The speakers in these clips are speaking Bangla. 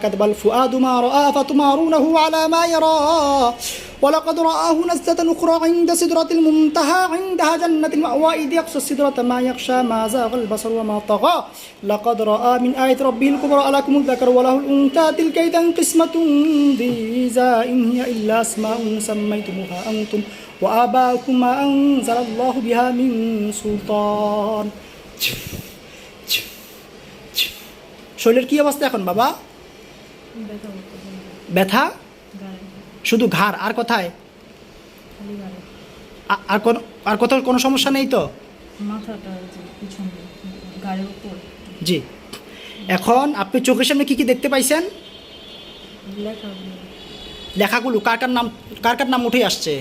كذب الفؤاد ما رأى فتمارونه على ما يرى ولقد رآه نزلة أخرى عند سدرة المنتهى عندها جنة المأوى إذ يغشى السدرة ما يغشى ما زاغ البصر وما طغى لقد رأى من آية ربه الكبرى ألكم الذكر وله الأنثى تلك إذا قسمة ضيزى إن هي إلا أسماء سميتموها أنتم وآباؤكم ما أنزل الله بها من سلطان শরীরের কি অবস্থা এখন বাবা? ব্যথা শুধু ঘাড়, আর কোথায়? আর কোথাও কোনো সমস্যা নেই তো? জি। এখন আপনি চোখের সামনে কি কি দেখতে পাইছেন? লেখাগুলো কার কার নাম উঠে আসছে?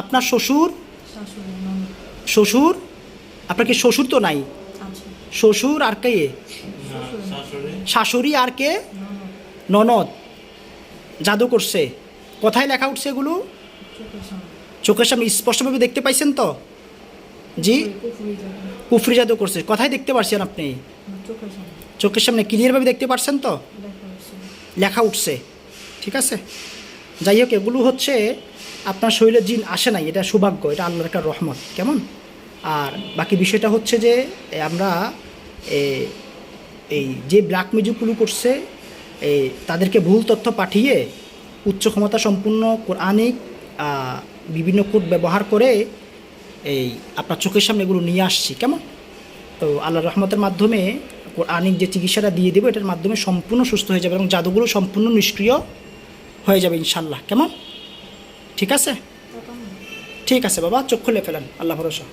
আপনার শ্বশুর আপনার কি শ্বশুর তো নাই? শ্বশুর আর কে? শাশুড়ি আর কে? ননদ। জাদু করছে। কোথায় লেখা উঠছে এগুলো? চোখের সামনে স্পষ্টভাবে দেখতে পাইছেন তো? জি। কুফরি জাদু করছে। কোথায় দেখতে পারছেন আপনি? চোখের সামনে ক্লিয়ারভাবে দেখতে পারছেন তো? লেখা উঠছে। ঠিক আছে, যাই হোক, এগুলো হচ্ছে আপনার শরীরে জিন আসে নাই, এটা সৌভাগ্য, এটা আল্লাহর একটা রহমত। কেমন? আর বাকি বিষয়টা হচ্ছে যে আমরা এই যে ব্ল্যাক ম্যাজিকগুলো করছে তাদেরকে ভুল তথ্য পাঠিয়ে উচ্চ ক্ষমতা সম্পূর্ণ কোরআনিক বিভিন্ন কোড ব্যবহার করে আপনার চোখের সামনে এগুলো নিয়ে আসছি। কেমন? তো আল্লাহর রহমতের মাধ্যমে কোরআনিক যে চিকিৎসাটা দিয়ে দেবো এটার মাধ্যমে সম্পূর্ণ সুস্থ হয়ে যাবে এবং জাদুগুলো সম্পূর্ণ নিষ্ক্রিয় হয়ে যাবে ইনশাল্লাহ। কেমন? ঠিক আছে, ঠিক আছে বাবা, চোখ খুলে ফেলেন, আল্লাহ ভরসা।